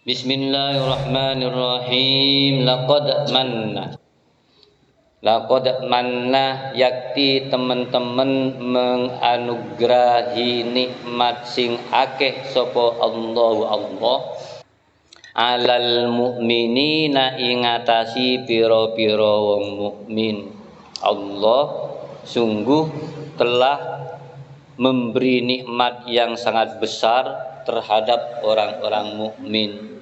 Bismillahirrahmanirrahim. Laqad manna yakti teman-teman menganugerahi nikmat sing akeh sapa Allah alal mukminina ing atasi pira-pira wong mukmin. Allah sungguh telah memberi nikmat yang sangat besar terhadap orang-orang mukmin.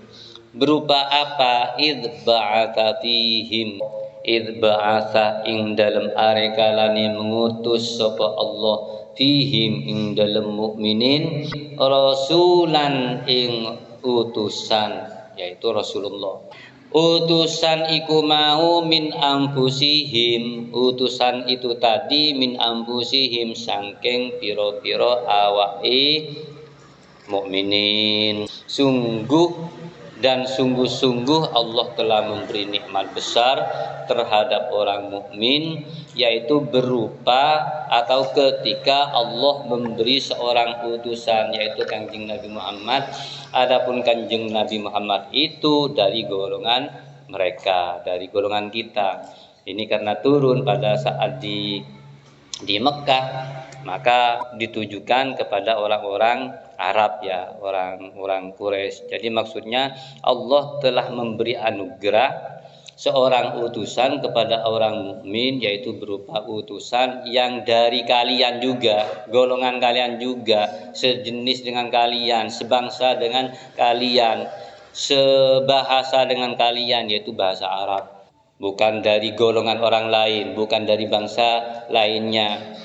Berupa apa? Idh ba'atsa fihim, idh ba'atsa ing dalem arekalane mengutus sapa Allah fihim ing dalem mukminin rasulan ing utusan, yaitu Rasulullah. Utusan iku mau min anfusihim, utusan itu tadi min anfusihim saking pira-pira awake mukminin. Sungguh-sungguh Allah telah memberi nikmat besar terhadap orang mukmin, yaitu berupa atau ketika Allah memberi seorang utusan, yaitu Kanjeng Nabi Muhammad. Adapun Kanjeng Nabi Muhammad itu dari golongan mereka, dari golongan kita. Ini karena turun pada saat di Mekah, maka ditujukan kepada orang-orang Arab, ya, orang-orang Quraisy. Jadi maksudnya Allah telah memberi anugerah seorang utusan kepada orang mukmin, yaitu berupa utusan yang dari kalian juga, golongan kalian juga, sejenis dengan kalian, sebangsa dengan kalian, sebahasa dengan kalian, yaitu bahasa Arab. Bukan dari golongan orang lain, bukan dari bangsa lainnya.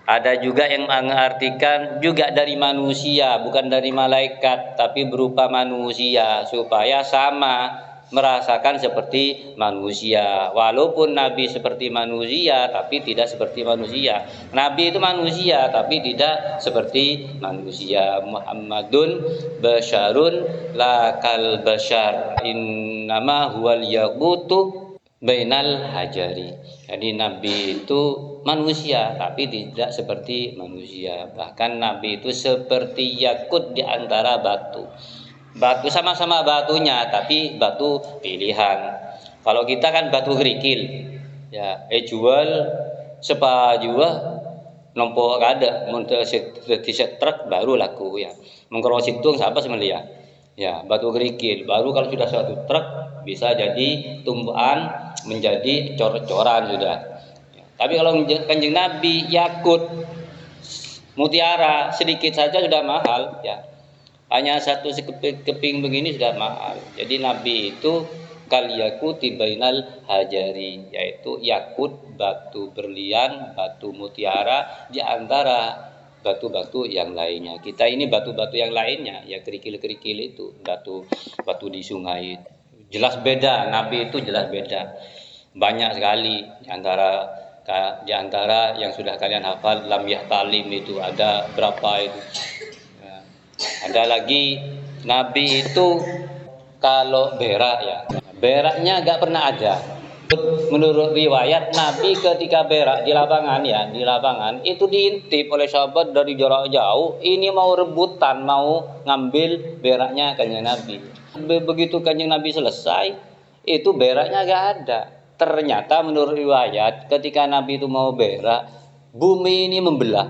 Ada juga yang mengartikan juga dari manusia, bukan dari malaikat, tapi berupa manusia, supaya sama merasakan seperti manusia. Walaupun Nabi seperti manusia, tapi tidak seperti manusia. Nabi itu manusia, tapi tidak seperti manusia. Muhammadun basyarun la kal basyar, innama huwal yaqutu bainal hajari. Jadi Nabi itu manusia tapi tidak seperti manusia. Bahkan Nabi itu seperti yakut di antara batu. Batu sama-sama batunya, tapi batu pilihan. Kalau kita kan batu kerikil, ya, jual sepajua nompo kada untuk truk baru laku, ya. Mengkoro situng siapa semelia, ya, batu kerikil. Baru kalau sudah satu truk bisa jadi tumbuhan, menjadi cor-coran sudah. Ya. Tapi kalau Kanjeng Nabi yakut, mutiara sedikit saja sudah mahal, ya. Hanya satu keping begini sudah mahal. Jadi Nabi itu kal yakuti bainal hajari, yaitu yakut batu berlian, batu mutiara di antara batu-batu yang lainnya. Kita ini batu-batu yang lainnya, ya kerikil-kerikil itu, batu di sungai. Jelas beda, Nabi itu jelas beda. Banyak sekali di antara yang sudah kalian hafal lam yahtalim itu ada berapa itu. Ada lagi Nabi itu kalau berak, ya, beraknya gak pernah ada. Menurut riwayat Nabi ketika berak di lapangan, ya, di lapangan itu diintip oleh sahabat dari jarak jauh. Ini mau rebutan, mau ngambil beraknya Kanjeng Nabi. Begitu Kanjeng Nabi selesai, itu beraknya gak ada. Ternyata menurut riwayat ketika Nabi itu mau berak, bumi ini membelah.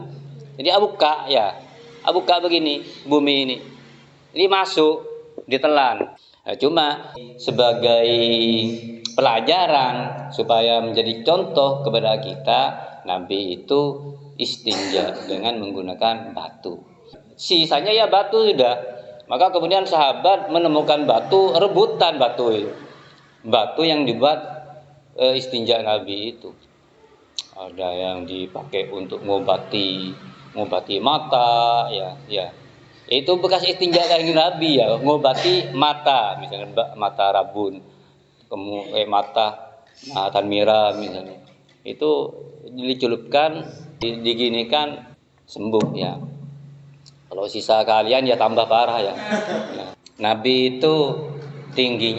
Jadi abuka, ya. Buka begini bumi ini masuk ditelan. Nah, cuma sebagai pelajaran supaya menjadi contoh kepada kita, Nabi itu istinja dengan menggunakan batu. Sisanya ya batu sudah. Maka kemudian sahabat menemukan batu, rebutan batu itu. Batu yang dibuat istinja Nabi itu. Ada yang dipakai untuk ngobati mata, ya. Itu bekas istinja Kanjeng Nabi, ya, ngobati mata, misalnya mata rabun, mata tanmira misalnya. Itu dicelupkan, diginikan sembuh, ya. Kalau sisa kalian ya tambah parah, ya. Nabi itu tinggi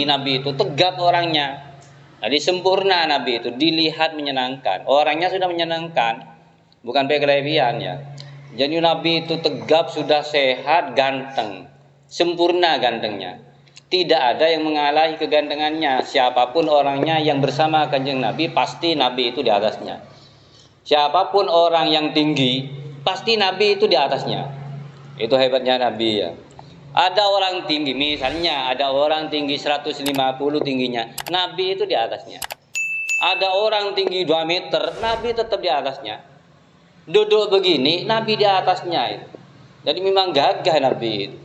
Nabi itu tegap orangnya. Jadi sempurna Nabi itu, dilihat menyenangkan. Orangnya sudah menyenangkan. Bukan berkelebihan, ya. Jadi Nabi itu tegap, sudah sehat, ganteng. sempurna gantengnya. Tidak ada yang mengalahi kegantengannya. Siapapun orangnya yang bersama Kanjeng Nabi, pasti Nabi itu di atasnya. Siapapun orang yang tinggi, pasti Nabi itu di atasnya. Itu hebatnya Nabi ya. Ada orang tinggi, misalnya ada orang tinggi 150 tingginya, Nabi itu di atasnya. Ada orang tinggi 2 meter, Nabi tetap di atasnya. Duduk begini, Nabi di atasnya. Jadi memang gagah Nabi itu.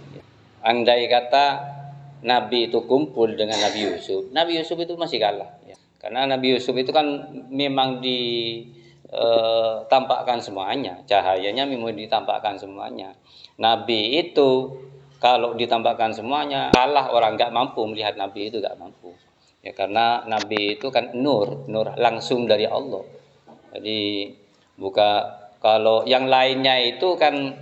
Andai kata Nabi itu kumpul dengan Nabi Yusuf itu masih kalah. Ya. Karena Nabi Yusuf itu kan memang ditampakkan semuanya, cahayanya memang ditampakkan semuanya. Nabi itu kalau ditampakkan semuanya, kalah orang nggak mampu melihat Nabi itu, nggak mampu. Ya karena Nabi itu kan nur langsung dari Allah. Jadi kalau yang lainnya itu kan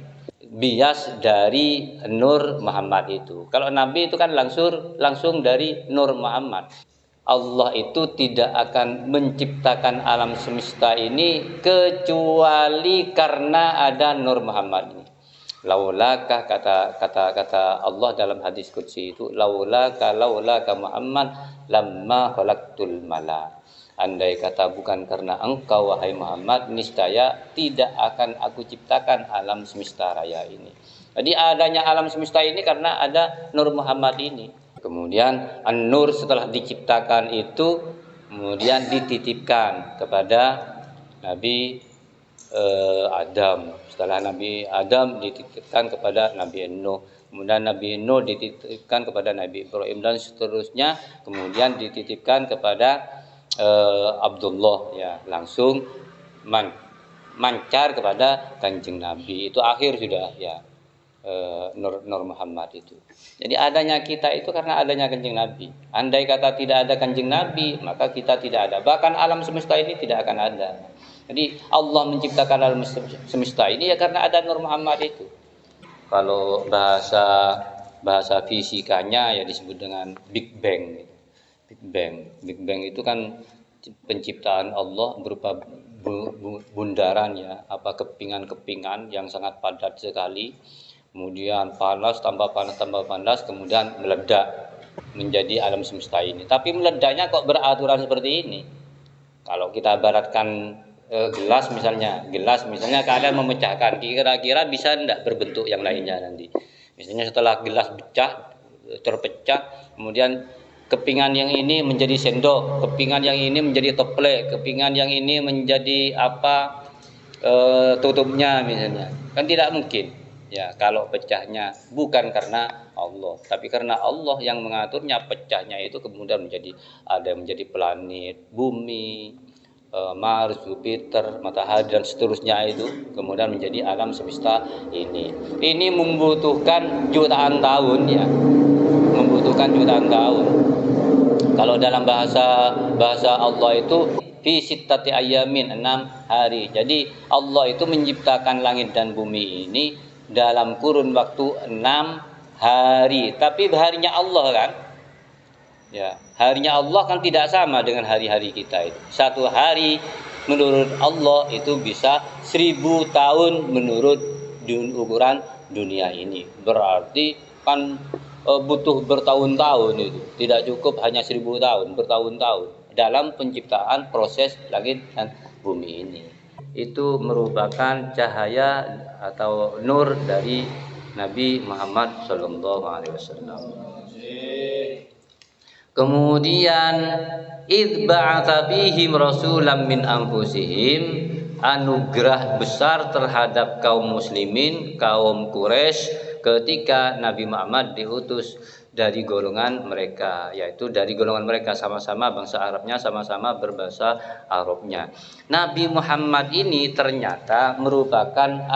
bias dari Nur Muhammad itu. Kalau Nabi itu kan langsung dari Nur Muhammad. Allah itu tidak akan menciptakan alam semesta ini kecuali karena ada Nur Muhammad ini. Laulaka kata Allah dalam hadis qudsi itu, laulaka Muhammad lamma khalaqtul mala. Andai kata bukan karena engkau wahai Muhammad, niscaya tidak akan aku ciptakan alam semesta raya ini. Jadi adanya alam semesta ini karena ada Nur Muhammad ini. Kemudian An-Nur setelah diciptakan itu kemudian dititipkan kepada Nabi Adam. Setelah Nabi Adam dititipkan kepada Nabi Nuh. Kemudian Nabi Nuh dititipkan kepada Nabi Ibrahim dan seterusnya. Kemudian dititipkan kepada Abdullah ya, langsung mancar kepada Kanjeng Nabi. Itu akhir sudah ya, Nur Muhammad itu. Jadi adanya kita itu karena adanya Kanjeng Nabi. Andai kata tidak ada Kanjeng Nabi, maka kita tidak ada. Bahkan alam semesta ini tidak akan ada. Jadi Allah menciptakan alam semesta ini ya karena ada Nur Muhammad itu. Kalau bahasa fisikanya ya disebut dengan Big Bang. Big Bang itu kan penciptaan Allah berupa bundaran ya, kepingan-kepingan yang sangat padat sekali. Kemudian panas tambah panas, kemudian meledak menjadi alam semesta ini. Tapi meledaknya kok beraturan seperti ini. Kalau kita ibaratkan gelas misalnya keadaan memecahkan, kira-kira bisa tidak berbentuk yang lainnya nanti. Misalnya setelah gelas terpecah, kemudian kepingan yang ini menjadi sendok, kepingan yang ini menjadi toplek, kepingan yang ini menjadi tutupnya misalnya. Kan tidak mungkin. Ya, kalau pecahnya bukan karena Allah, tapi karena Allah yang mengaturnya, pecahnya itu kemudian menjadi planet, bumi, Mars, Jupiter, matahari dan seterusnya itu kemudian menjadi alam semesta ini. Ini membutuhkan jutaan tahun ya. Membutuhkan jutaan tahun. Kalau dalam bahasa Allah itu fi sittati ayamin, 6 hari. Jadi Allah itu menciptakan langit dan bumi ini dalam kurun waktu 6 hari. Tapi harinya Allah kan? Ya, harinya Allah kan tidak sama dengan hari-hari kita itu. Satu hari menurut Allah itu bisa 1000 tahun menurut ukuran dunia ini. Berarti kan butuh bertahun-tahun itu. Tidak cukup hanya 1000 tahun, bertahun-tahun dalam penciptaan proses langit dan bumi ini. Itu merupakan cahaya atau nur dari Nabi Muhammad SAW. Kemudian id ba'atsa bihim rasulam min anfusihim, anugerah besar terhadap kaum muslimin, kaum Quraisy ketika Nabi Muhammad diutus dari golongan mereka, yaitu dari golongan mereka sama-sama bangsa Arabnya, sama-sama berbahasa Arabnya. Nabi Muhammad ini ternyata merupakan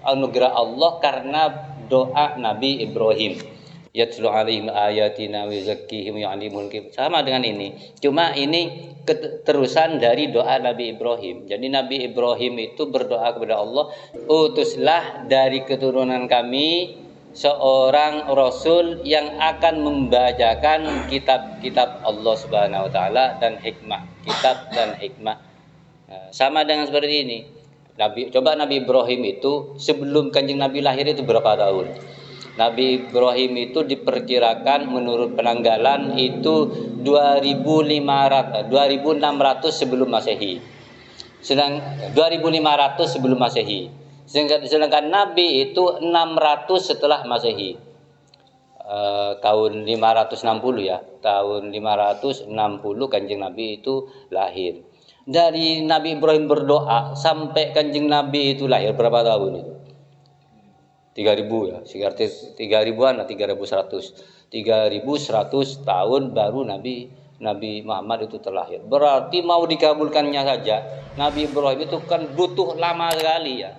anugerah Allah karena doa Nabi Ibrahim. Yatlu alaihim ayatina wa yuzakkihim wa yu'allimuhumul kitab. Sama dengan ini. Cuma ini keterusan dari doa Nabi Ibrahim. Jadi Nabi Ibrahim itu berdoa kepada Allah, utuslah dari keturunan kami seorang rasul yang akan membacakan kitab-kitab Allah Subhanahu wa taala dan hikmah, kitab dan hikmah. Sama dengan seperti ini. Nabi Ibrahim itu sebelum Kanjeng Nabi lahir itu berapa tahun? Nabi Ibrahim itu diperkirakan menurut penanggalan itu 2600 sebelum Masehi. Sedangkan 2500 sebelum Masehi. Sedangkan Nabi itu 600 setelah Masehi. Tahun 560 ya. Tahun 560 Kanjeng Nabi itu lahir. Dari Nabi Ibrahim berdoa sampai Kanjeng Nabi itu lahir berapa tahun itu? 3000 ya, sekitar 3000-an lah, 3100 tahun baru Nabi Muhammad itu terlahir. Berarti mau dikabulkannya saja Nabi Ibrahim itu kan butuh lama sekali ya.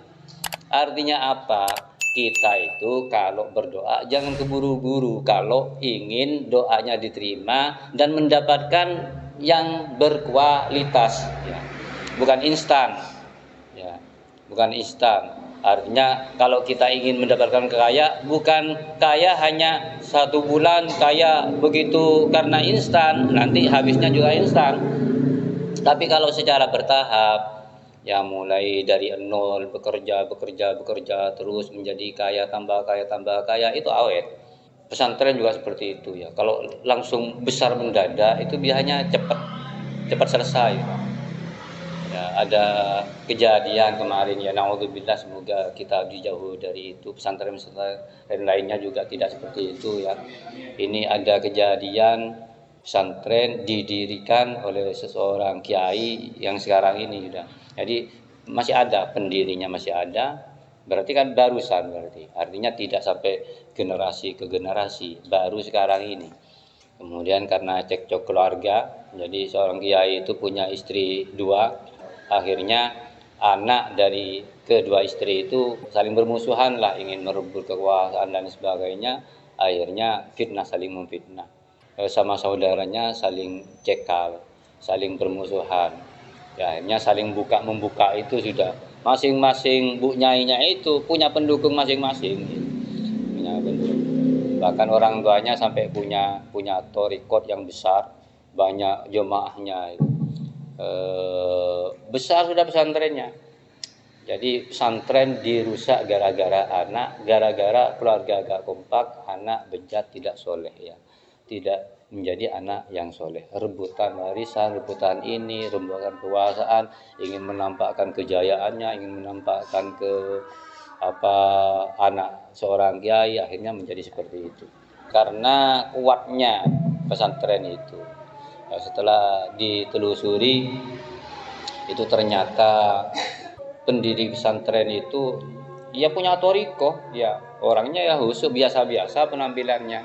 Artinya apa? Kita itu kalau berdoa jangan keburu-buru kalau ingin doanya diterima dan mendapatkan yang berkualitas ya. Bukan instan ya. Bukan instan. Artinya kalau kita ingin mendapatkan bukan kaya hanya 1 bulan kaya begitu karena instan, nanti habisnya juga instan. Tapi kalau secara bertahap, ya mulai dari nol bekerja terus menjadi kaya tambah kaya itu awet. Pesantren juga seperti itu ya. Kalau langsung besar mendadak itu biasanya cepat selesai. Ya, ada kejadian kemarin ya, naudzubillah, semoga kita dijauh dari itu. Pesantren lainnya juga tidak seperti itu ya. Ini ada kejadian pesantren didirikan oleh seseorang kiai yang sekarang ini sudah. Jadi masih ada pendirinya, masih ada. Berarti kan barusan, berarti artinya tidak sampai generasi ke generasi, baru sekarang ini. Kemudian karena cekcok keluarga, jadi seorang kiai itu punya istri 2. Akhirnya anak dari kedua istri itu saling bermusuhan lah, ingin merebut kekuasaan dan sebagainya. Akhirnya saling memfitnah, sama saudaranya saling cekal, saling bermusuhan ya. Akhirnya saling membuka itu sudah masing-masing bu nyainya itu punya pendukung masing-masing, punya pendukung. Bahkan orang tuanya sampai punya thariqat yang besar, banyak jemaahnya itu. Besar sudah pesantrennya. Jadi pesantren dirusak gara-gara anak, gara-gara keluarga agak kompak, anak bejat tidak soleh ya, tidak menjadi anak yang soleh. Rebutan warisan, rebutan ini, rebutan kekuasaan, ingin menampakkan kejayaannya, ingin menampakkan anak seorang kiai, akhirnya menjadi seperti itu. Karena kuatnya pesantren itu. Setelah ditelusuri itu ternyata pendiri pesantren itu ya punya thariqah ya, orangnya ya khusyuk biasa-biasa penampilannya,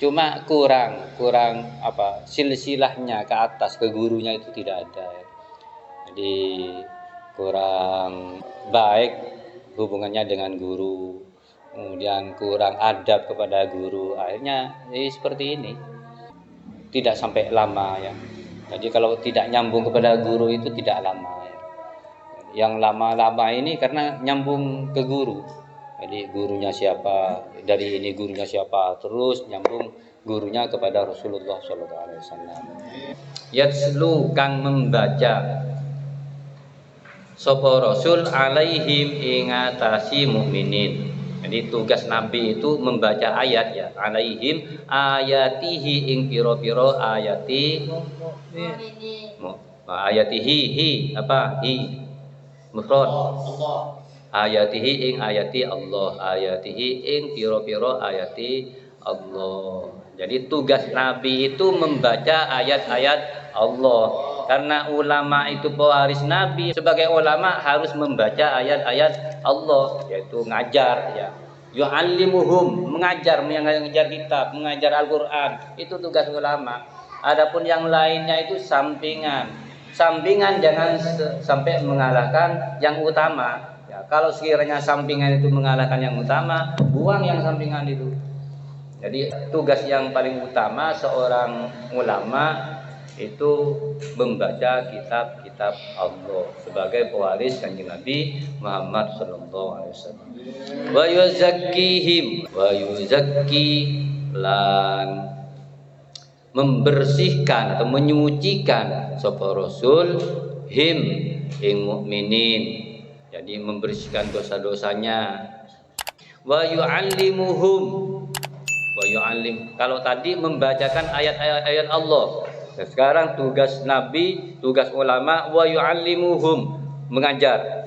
cuma kurang silsilahnya ke atas ke gurunya itu tidak ada ya. Jadi kurang baik hubungannya dengan guru, kemudian kurang adab kepada guru, akhirnya seperti ini. Tidak sampai lama ya. Jadi kalau tidak nyambung kepada guru itu tidak lama ya. Yang lama-lama ini karena nyambung ke guru. Jadi gurunya siapa, dari ini gurunya siapa, terus nyambung gurunya kepada Rasulullah SAW. Yatslu kang membaca sapa Rasul alaihim ingatasi mukminin. Jadi tugas Nabi itu membaca ayat ya, alaihim ayatihi ing piro-piro ayati ayatihi mufrad ayatihi ing ayati Allah, ayatihi ing piro-piro ayati Allah. Jadi tugas Nabi itu membaca ayat-ayat Allah. Karena ulama itu pewaris Nabi, sebagai ulama harus membaca ayat-ayat Allah, yaitu ngajar ya. Yu'allimuhum, mengajar kitab, mengajar Al-Qur'an, itu tugas ulama. Adapun yang lainnya itu sampingan. Sampingan jangan sampai mengalahkan yang utama. Ya, kalau sekiranya sampingan itu mengalahkan yang utama, buang yang sampingan itu. Jadi tugas yang paling utama seorang ulama itu membaca kitab-kitab Allah sebagai pewaris Kanjeng Nabi Muhammad sallallahu alaihi wasallam. Wa yuzakkihim, wa yuzakki lan membersihkan atau menyucikan sapa Rasul him ing mukminin. Jadi membersihkan dosa-dosanya. Wa yu'allimuhum. Wa yu'allim. Kalau tadi membacakan ayat-ayat Allah. Dan sekarang tugas nabi, tugas ulama, wa yu'allimuhum, mengajar.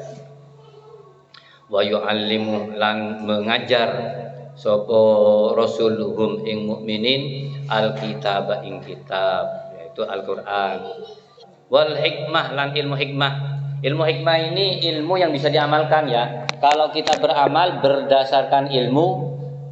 Wa yu'allimu lan mengajar sapa rasuluhum ing mukminin alkitab ing kitab, yaitu Al-Qur'an. Wal hikmah lan ilmu hikmah. Ilmu hikmah ini ilmu yang bisa diamalkan ya. Kalau kita beramal berdasarkan ilmu,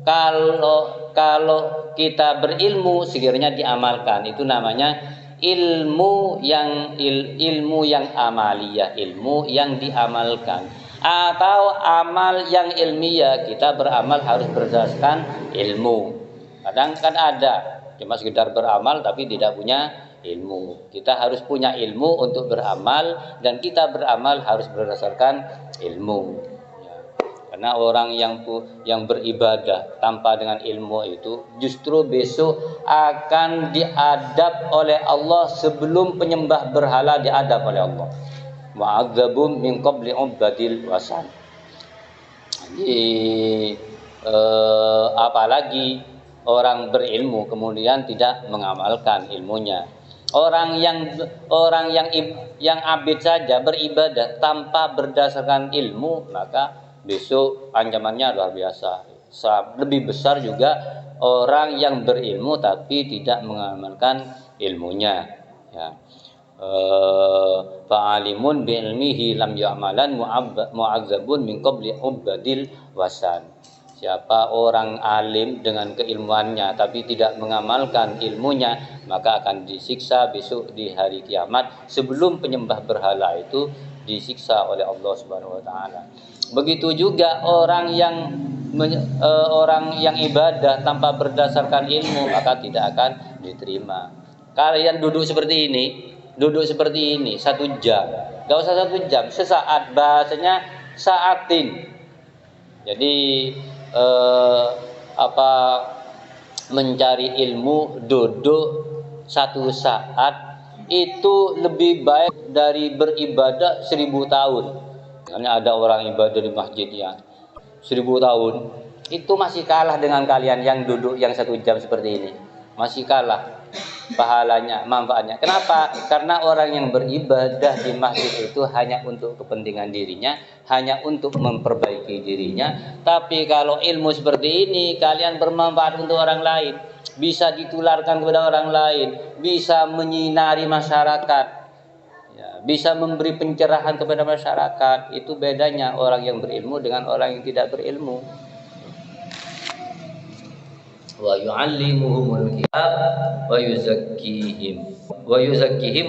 kalau kita berilmu sekiranya diamalkan, itu namanya ilmu yang ilmu yang amaliyah, ilmu yang diamalkan. Atau amal yang ilmiah, kita beramal harus berdasarkan ilmu. Kadang kan ada cuma sekedar beramal tapi tidak punya ilmu. Kita harus punya ilmu untuk beramal, dan kita beramal harus berdasarkan ilmu. Ya. Karena orang yang beribadah tanpa dengan ilmu itu justru besok akan diadab oleh Allah sebelum penyembah berhala diadab oleh Allah. Mu'adzabun min qabli ubadil wasan. Jadi apalagi orang berilmu kemudian tidak mengamalkan ilmunya. Orang yang abid saja beribadah tanpa berdasarkan ilmu, maka besok ancamannya luar biasa. Lebih besar juga orang yang berilmu tapi tidak mengamalkan ilmunya. Ya. Fa'alimun bi'ilmihi lam ya'malan mu'adzabun min qabli ubadil wasan. Siapa orang alim dengan keilmuannya tapi tidak mengamalkan ilmunya, maka akan disiksa besok di hari kiamat sebelum penyembah berhala itu disiksa oleh Allah Subhanahu wa taala. Begitu juga orang yang ibadah tanpa berdasarkan ilmu, maka tidak akan diterima. Kalian duduk seperti ini 1 jam, gak usah 1 jam, sesaat, bahasanya saatin. Jadi mencari ilmu duduk 1 saat itu lebih baik dari beribadah 1000 tahun. Karena ada orang ibadah di masjid yang 1000 tahun, itu masih kalah dengan kalian yang duduk yang 1 jam seperti ini, masih kalah pahalanya, manfaatnya. Kenapa? Karena orang yang beribadah di masjid itu hanya untuk kepentingan dirinya, hanya untuk memperbaiki dirinya. Tapi kalau ilmu seperti ini, kalian bermanfaat untuk orang lain, bisa ditularkan kepada orang lain, bisa menyinari masyarakat, ya, bisa memberi pencerahan kepada masyarakat. Itu bedanya orang yang berilmu dengan orang yang tidak berilmu. Wa yu'allimuhumul kitab wa yuzakkihim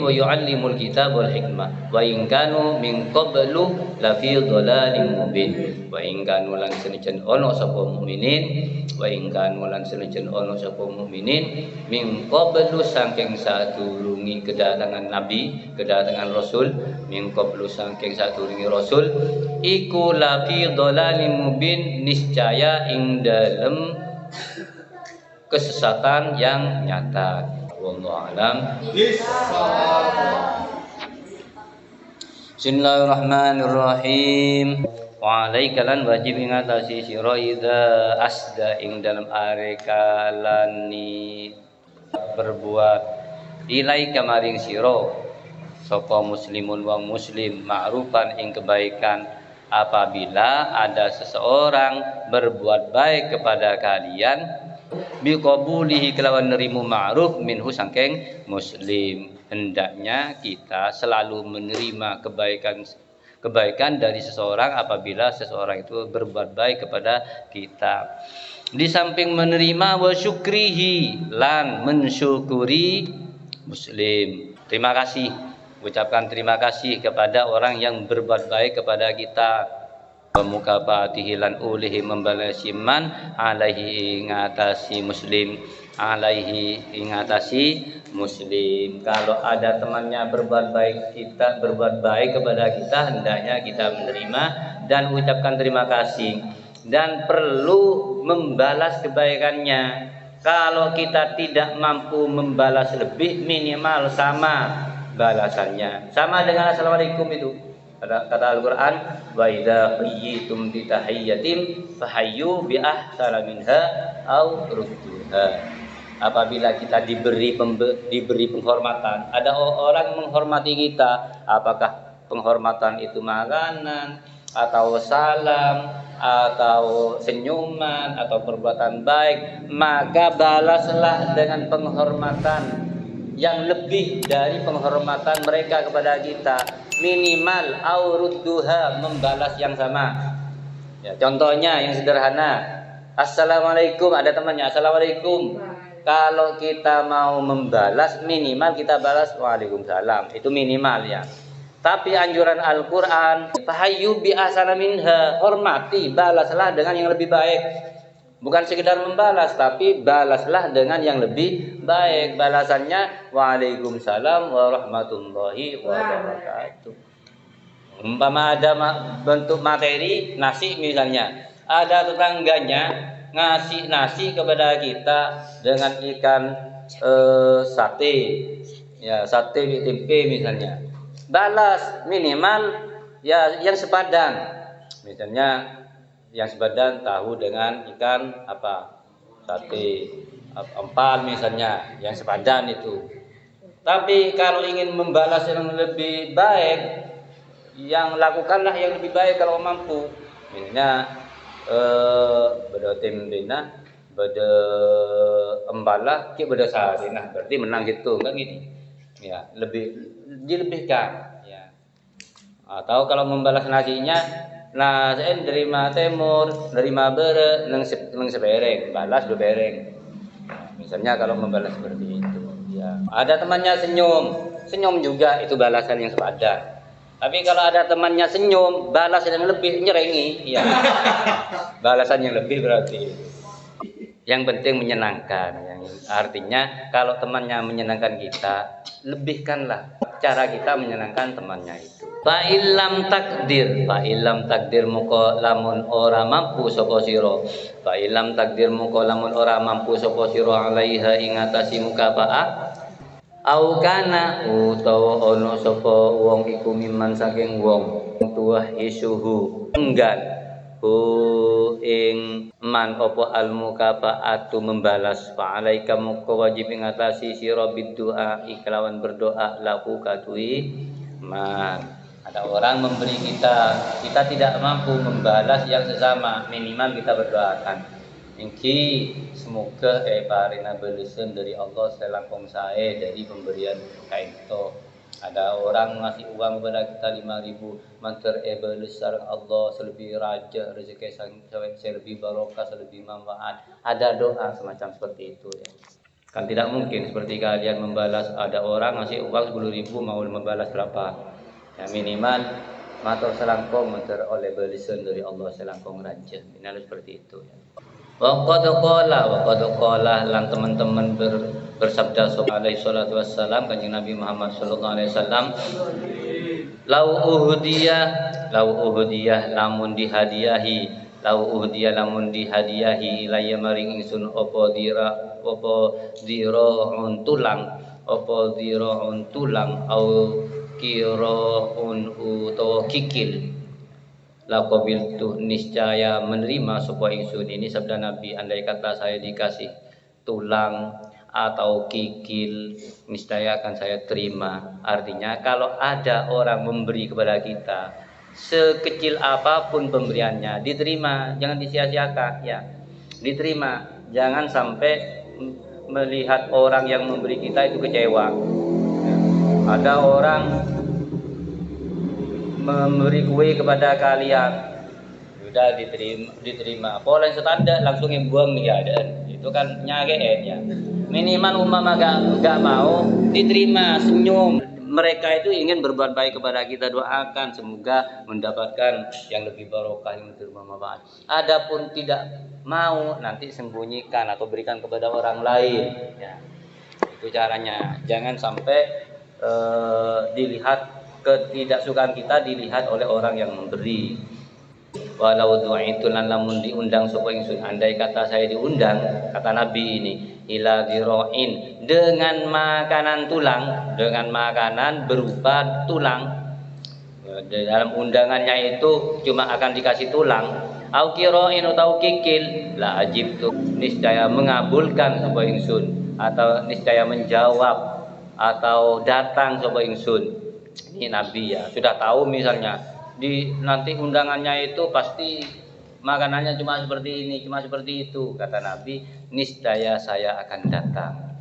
wa yu'allimul kitab wal hikmah wa in kanu min qablu la fi dhalalin mubin. Wa in kanu lan senajan ono sapa mukminin, wa in kanu lan senajan ono sapa mukminin min qablu saking sadurunge kedatangan nabi, kedatangan rasul, min qablu saking sadurunge rasul iku la fi dhalalin mubin, niscaya ing dalem kesesatan yang nyata. Wallahu a'lam. Bismillahirrahmanirrahim. Wa alaika lan wajib ing atase sira idza asda ing dalam arekalani berbuat ilaika maring sira sapa muslimun wong muslim ma'rufan ing kebaikan, apabila ada seseorang berbuat baik kepada kalian biqabulihi kelawan nerimu ma'ruf minhu sangkeng muslim. Hendaknya kita selalu menerima kebaikan dari seseorang apabila seseorang itu berbuat baik kepada kita. Di samping menerima wa syukrihi lan mensyukuri muslim. Terima kasih, ucapkan terima kasih kepada orang yang berbuat baik kepada kita. Mukafatihi lan ulihi membalasi man alaihi ingatasi muslim, alaihi ingatasi muslim. Kalau ada temannya berbuat baik kepada kita, hendaknya kita menerima dan ucapkan terima kasih, dan perlu membalas kebaikannya. Kalau kita tidak mampu membalas lebih, minimal sama balasannya, sama dengan assalamualaikum itu. Kata Al-Qur'an, wa idza qayyitum bi tahiyyatin fahayyu bi ahsana minha aw rudduha. Apabila kita diberi penghormatan, ada orang menghormati kita, apakah penghormatan itu makanan atau salam atau senyuman atau perbuatan baik, maka balaslah dengan penghormatan yang lebih dari penghormatan mereka kepada kita, minimal aurudduha, membalas yang sama. Ya, contohnya yang sederhana, assalamualaikum, ada temannya assalamualaikum. Kalau kita mau membalas, minimal kita balas waalaikumsalam, itu minimal ya. Tapi anjuran Al-Quran, fahayyu bi ahsana minha, hormati, balaslah dengan yang lebih baik. Bukan sekedar membalas, tapi balaslah dengan yang lebih baik. Balasannya waalaikumsalam warahmatullahi wabarakatuh. Umpama ada bentuk materi, nasi misalnya, ada tetangganya ngasih nasi kepada kita dengan ikan sate, ya sate tempe misalnya. Balas minimal ya yang sepadan, misalnya yang sepadan tahu dengan ikan apa, sate empal misalnya, yang sepadan itu. Tapi kalau ingin membalas yang lebih baik, yang lakukanlah yang lebih baik kalau mampu. Misalnya beda tembena, beda embalah, ki beda sari, nah berarti menang gitu, enggak gini. Ya, lebih dilebihkan ya. Atau kalau membalas nasinya, nah saya nerima temur, nerima bere, neng sebereng, balas 2 bereng. Misalnya kalau membalas seperti itu, ya. Ada temannya senyum juga itu balasan yang sepadan. Tapi kalau ada temannya senyum, balasan yang lebih nyerengi, ya. Balasan yang lebih berarti. Yang penting menyenangkan, yang artinya kalau temannya menyenangkan kita, lebihkanlah cara kita menyenangkan temannya itu. Fa illam takdir muka lamun ora mampu sapa sira. Fa illam takdir muka lamun ora mampu sapa sira alaiha ing atase mukafaah. Au kana utawa ana sapa wong iku miman saking wong tuah isuhu enggan ing man apa al mukafaatu membalas fa alaika muka wajib ing atase sira bidu'a iklawan berdoa laku katui man. Ada orang memberi kita tidak mampu membalas yang sesama, minimal kita berdoakan. Ingki semoga parina balesan dari Allah selangkung sae dari pemberian kaito. Ada orang ngasih uang kepada kita 5.000, manter bales sareng Allah selebih raja rezeki selebih barokah selebih manfaat. Ada doa semacam seperti itu ya. Kan tidak mungkin seperti kalian membalas, ada orang ngasih uang 10.000 mau membalas berapa? Ya minimal matur selangkung manter oleh balesan dari Allah selangkung raja. Ini seperti itu ya. Wa qad qala lan teman-teman bersabda alaihi salatu wassalam kanjeng Nabi Muhammad sallallahu alaihi wasallam, lau uhdiyah lamun dihadiahi ilayya maring ingsun apa diraun tulang au kiraun utawa kikil laqabil tu niscaya menerima sapa ingsun. Ini sabda Nabi, andai kata saya dikasih tulang atau kikil niscaya akan saya terima. Artinya kalau ada orang memberi kepada kita sekecil apapun pemberiannya diterima, jangan disia-siakan ya. Diterima, jangan sampai melihat orang yang memberi kita itu kecewa. Ada orang memberi kue kepada kalian, sudah diterima. Pola standar langsung buang nih ada, itu kan nyageen ya. Minimal umpama gak mau diterima, senyum. Mereka itu ingin berbuat baik kepada kita, doakan semoga mendapatkan yang lebih barokah, yang lebih bermanfaat. Adapun tidak mau, nanti sembunyikan atau berikan kepada orang lain. Ya, itu caranya. Jangan sampai dilihat ketidaksukaan kita dilihat oleh orang yang memberi. Walau du'itu lan lamun diundang sapa ingsun, andai kata saya diundang, kata Nabi ini, ila dhira'in, dengan makanan tulang, dengan makanan berupa tulang. Di dalam undangannya itu cuma akan dikasih tulang. Au qira'in atau kikil la ajibtu, niscaya mengabulkan sapa ingsun atau niscaya menjawab atau datang sapa ingsun. Ini Nabi ya, sudah tahu misalnya di nanti undangannya itu pasti makanannya cuma seperti ini, cuma seperti itu. Kata Nabi, niscaya saya akan datang.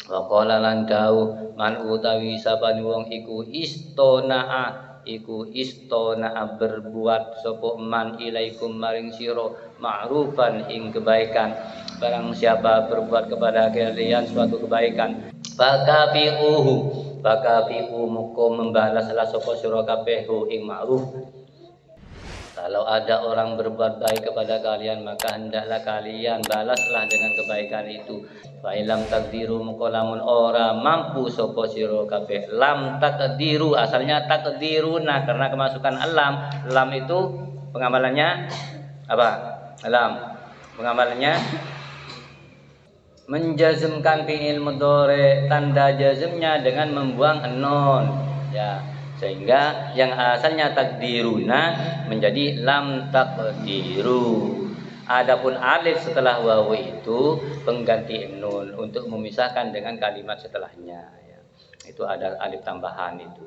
Wa qala lan dawuh man utawi sapane wong iku istona berbuat sapa man ilaikum maring sira ma'rufan ing kebaikan. Barang siapa berbuat kepada kalian suatu kebaikan, bakafi'u muko membalaslah sapa sira kabeh ing ma'ruf. Kalau ada orang berbuat baik kepada kalian, maka hendaklah kalian balaslah dengan kebaikan itu. Fa ilam takdiru mukolamun ora mampu sapa sira kabeh. Lam takdiru asalnya takdiruna karena kemasukan lam itu pengamalannya apa? Lam pengamalannya menjazmkan fi'il mudhari tanda jazmnya dengan membuang nun ya, sehingga yang asalnya takdiruna menjadi lam takdiru. Adapun alif setelah wawu itu pengganti nun untuk memisahkan dengan kalimat setelahnya ya. Itu ada alif tambahan itu.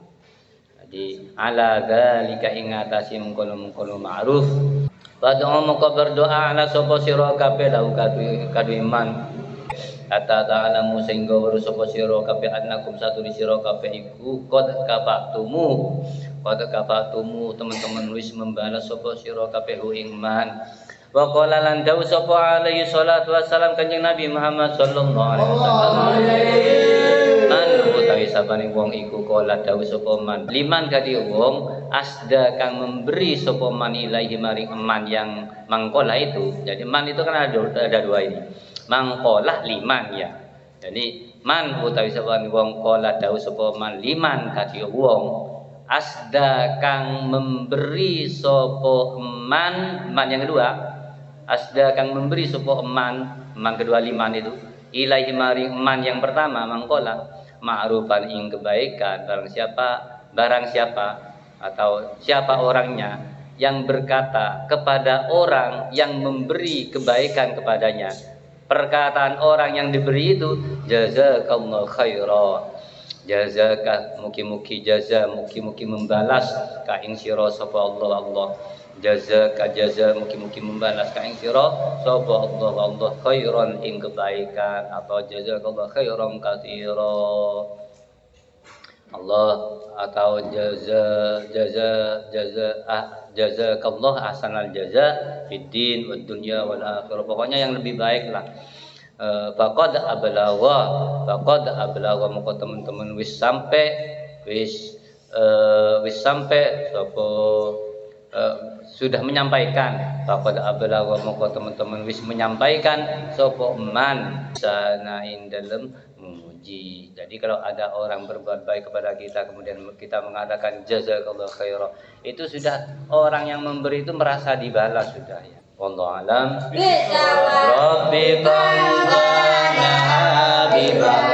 Jadi ala dzalika ingatasi mengkono ma'ruf. Wad'u maka berdoa ala sapa sira kabeh lahu kadu iman. Kata ta'alamu sehingga weruh sapa sira kabeh annakum satu di sira kabeh iku qad kafatumu teman-teman wis membalas sapa sira kabeh ing man. Wa qala lan dawu sapa alaihi salatu wassalam Kanjeng Nabi Muhammad sallallahu alaihi wasallam man utawi sabane wong iku qala dawu sapa man liman kadi wong asda kang memberi sapa man ilaihi maring man yang mangkola itu. Jadi man itu kan ada dua ini. Mangkolah liman ya. Jadi man utawi sabane wong qala dawu sapa man liman kadi wong asda kang memberi sapa man yang kedua asda kang memberi sapa man kedua liman itu ilaihi maring man yang pertama mangkola ma'rufan ing kebaikan. Barang siapa atau siapa orangnya yang berkata kepada orang yang memberi kebaikan kepadanya, perkataan orang yang diberi itu jazakallahu khairan, jazaka mugi-mugi jaza mugi-mugi membalas ka ing sira sapa Allah jazaka jaza mugi-mugi membalas ka ing sira sapa Allah khairan ing kebaikan atau jazakallahu khairan katsira Allah atau jazakallahu ahsanal jaza fid din wad dunya wal akhirah. Pokoknya yang lebih baik lah. Faqad ablagha moko teman-teman wis sampai sapa sudah menyampaikan. Faqad ablagha moko teman-teman wis menyampaikan sapa man sana ing dalem memuji. Jadi kalau ada orang berbuat baik kepada kita kemudian kita mengatakan jazakallahu khairan, itu sudah orang yang memberi itu merasa dibalas sudah ya. Wallahu alam. Rabbi qanna habibah